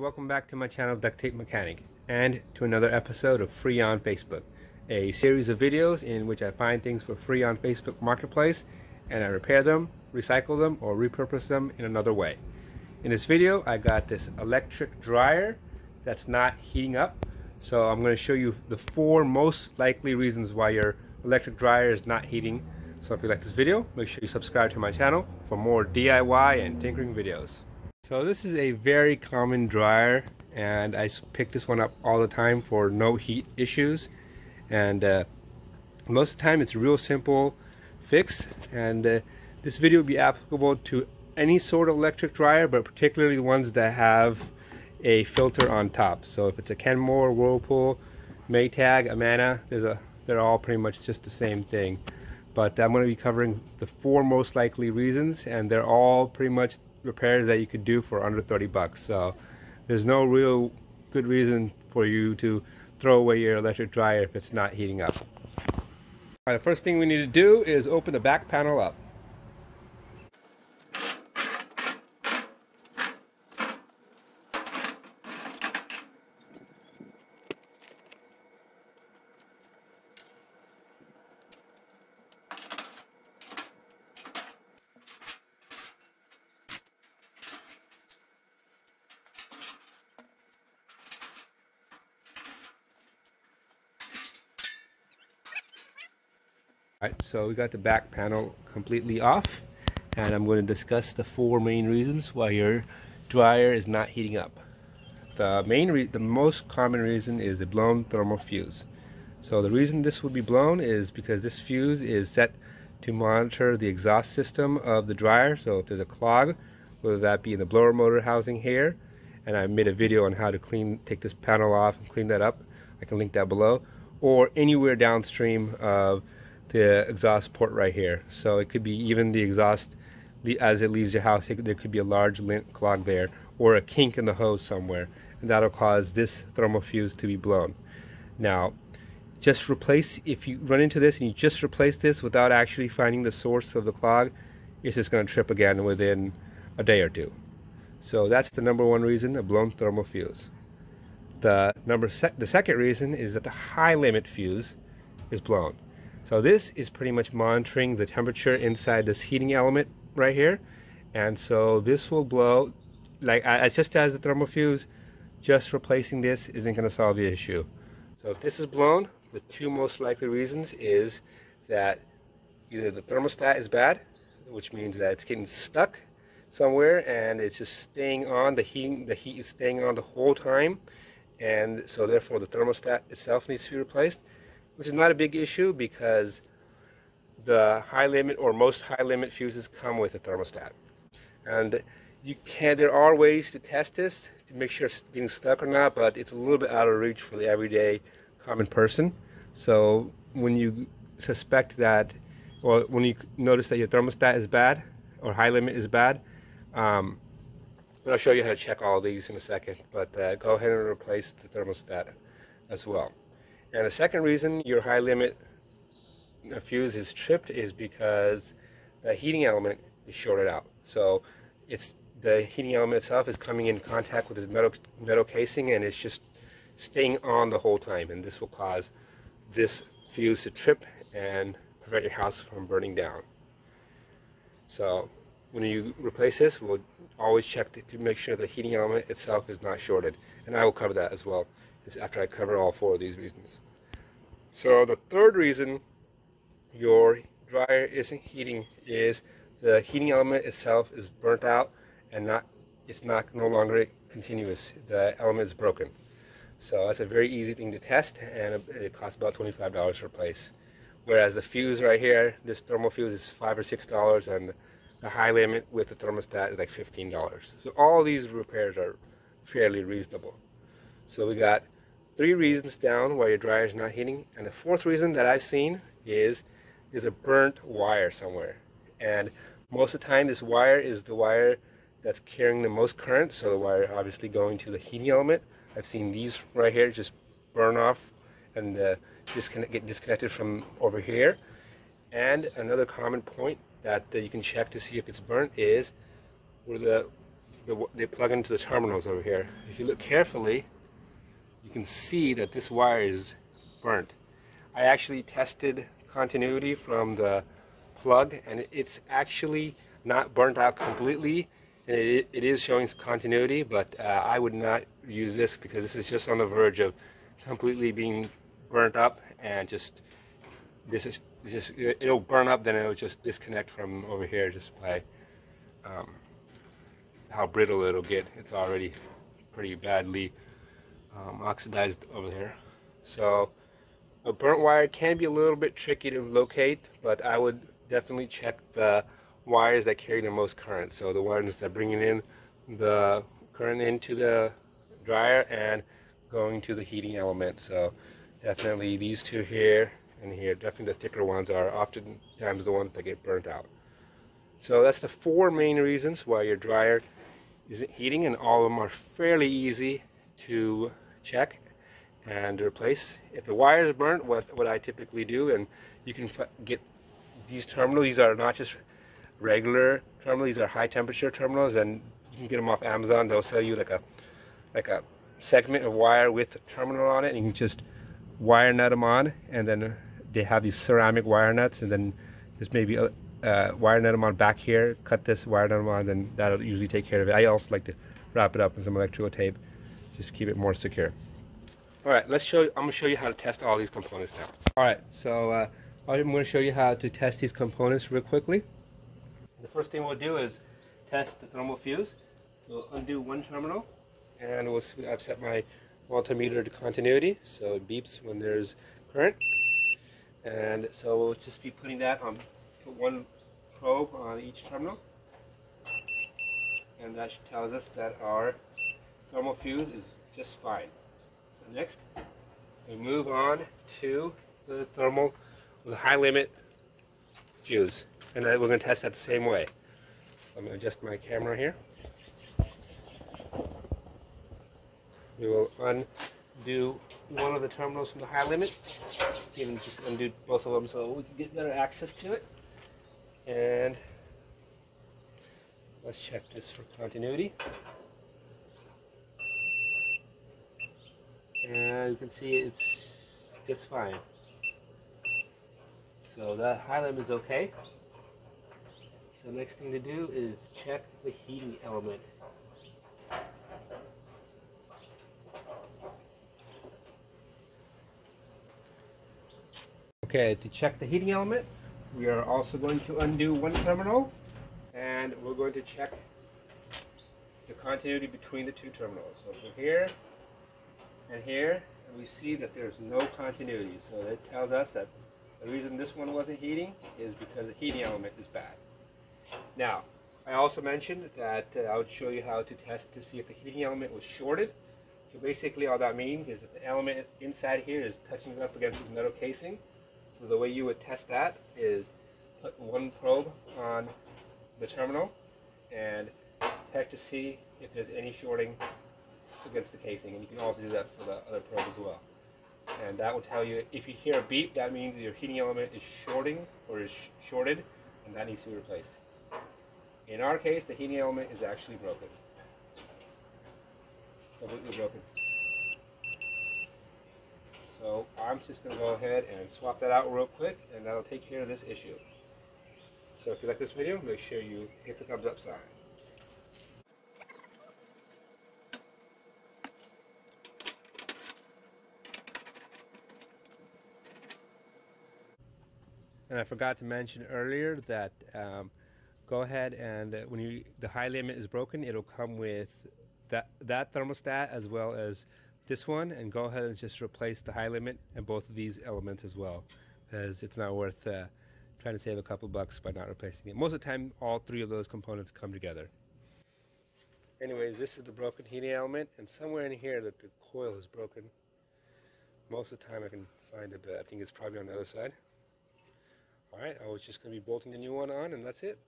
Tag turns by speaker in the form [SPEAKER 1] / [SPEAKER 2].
[SPEAKER 1] welcome back to my channel Duct Tape Mechanic and to another episode of Free on Facebook, a series of videos in which I find things for free on Facebook Marketplace and I repair them, recycle them, or repurpose them in another way. In this video I got this electric dryer that's not heating up, so I'm going to show you the 4 most likely reasons why your electric dryer is not heating. So if you like this video, make sure you subscribe to my channel for more DIY and tinkering videos. So this is a very common dryer, and I pick this one up all the time for no heat issues, and most of the time it's a real simple fix, and this video will be applicable to any sort of electric dryer, but particularly the ones that have a filter on top. So if it's a Kenmore, Whirlpool, Maytag, Amana, they're all pretty much just the same thing. But I'm going to be covering the 4 most likely reasons, and they're all pretty much repairs that you could do for under 30 bucks. So there's no real good reason for you to throw away your electric dryer if it's not heating up. All right, the first thing we need to do is open the back panel up. Alright, so we got the back panel completely off, and I'm going to discuss the 4 main reasons why your dryer is not heating up. The most common reason is a blown thermal fuse. So the reason this would be blown is because this fuse is set to monitor the exhaust system of the dryer. So if there's a clog, whether that be in the blower motor housing here, and I made a video on how to take this panel off and clean that up, I can link that below, or anywhere downstream of the exhaust port right here. So it could be even the exhaust as it leaves your house. There could be a large lint clog there, or a kink in the hose somewhere, and that'll cause this thermal fuse to be blown. Now, if you run into this and you just replace this without actually finding the source of the clog, it's just going to trip again within a day or 2. So that's the number 1 reason, a blown thermal fuse. The second reason is that the high limit fuse is blown. So this is pretty much monitoring the temperature inside this heating element right here, and so this will blow just as the thermal fuse. Just replacing this isn't going to solve the issue. So if this is blown, the 2 most likely reasons is that either the thermostat is bad, which means that it's getting stuck somewhere and it's just staying on, the heat is staying on the whole time, and so therefore the thermostat itself needs to be replaced, which is not a big issue because the high limit or most high limit fuses come with a thermostat. And there are ways to test this to make sure it's getting stuck or not, but it's a little bit out of reach for the everyday common person. So when you suspect that, or when you notice that your thermostat is bad or high limit is bad, I'll show you how to check all these in a second, but go ahead and replace the thermostat as well. And the second reason your high limit fuse is tripped is because the heating element is shorted out. So the heating element itself is coming in contact with this metal casing, and it's just staying on the whole time, and this will cause this fuse to trip and prevent your house from burning down. So when you replace this, we'll always check to make sure the heating element itself is not shorted, and I will cover that as well after I cover all 4 of these reasons. So the third reason your dryer isn't heating is the heating element itself is burnt out and it's no longer continuous. The element is broken. So that's a very easy thing to test, and it costs about $25 to replace. Whereas the fuse right here, this thermal fuse, is $5 or $6, and the high limit with the thermostat is like $15. So all these repairs are fairly reasonable. So we got 3 reasons down why your dryer is not heating, and the 4th reason that I've seen is there's a burnt wire somewhere. And most of the time this wire is the wire that's carrying the most current, so the wire obviously going to the heating element. I've seen these right here just burn off and get disconnected from over here. And another common point that you can check to see if it's burnt is where the they plug into the terminals over here. If you look carefully, you can see that this wire is burnt. I actually tested continuity from the plug, and it's actually not burnt out completely. It is showing continuity, but I would not use this because this is just on the verge of completely being burnt up, and it'll burn up, then it'll just disconnect from over here just by how brittle it'll get. It's already pretty badly oxidized over here. So a burnt wire can be a little bit tricky to locate, but I would definitely check the wires that carry the most current. So the ones that bringing in the current into the dryer and going to the heating element. So definitely these two here and here, definitely the thicker ones are oftentimes the ones that get burnt out. So that's the 4 main reasons why your dryer isn't heating, and all of them are fairly easy to check and replace. If the wire is burnt, what I typically do, and you can get these terminals, these are not just regular terminals, these are high temperature terminals, and you can get them off Amazon. They'll sell you like a segment of wire with a terminal on it, and you can just wire nut them on, and then they have these ceramic wire nuts, and then just maybe wire nut them on back here, cut this, wire nut them on, and that'll usually take care of it. I also like to wrap it up in some electrical tape, just keep it more secure. Alright, I'm going to show you how to test all these components now. Alright, so I'm going to show you how to test these components real quickly. The first thing we'll do is test the thermal fuse. So we'll undo one terminal, and we'll see, I've set my multimeter to continuity, so it beeps when there's current. And so we'll just be putting that on, put one probe on each terminal, and that tells us that our thermal fuse is just fine. So next, we move on to the high limit fuse, and we're going to test that the same way. So I'm going to adjust my camera here. We will undo one of the terminals from the high limit. You can just undo both of them so we can get better access to it. And let's check this for continuity. And you can see it's just fine. So that high limit is okay. So next thing to do is check the heating element. Okay, to check the heating element, we are also going to undo one terminal, and we're going to check the continuity between the two terminals. So from here and here, and we see that there's no continuity. So that tells us that the reason this one wasn't heating is because the heating element is bad. Now, I also mentioned that I would show you how to test to see if the heating element was shorted. So basically all that means is that the element inside here is touching up against this metal casing. So the way you would test that is put one probe on the terminal and check to see if there's any shorting against the casing. And you can also do that for the other probe as well. And that will tell you, if you hear a beep, that means your heating element is shorting or is shorted, and that needs to be replaced. In our case, the heating element is actually broken. Completely broken. So I'm just going to go ahead and swap that out real quick, and that'll take care of this issue. So if you like this video, make sure you hit the thumbs up sign. And I forgot to mention earlier that go ahead and when the high limit is broken, it'll come with that thermostat as well as this one, and go ahead and just replace the high limit and both of these elements as well, because it's not worth trying to save a couple bucks by not replacing it. Most of the time, all three of those components come together. Anyways, this is the broken heating element, and somewhere in here that the coil is broken. Most of the time I can find it, but I think it's probably on the other side. Alright, I was just going to be bolting the new one on, and that's it.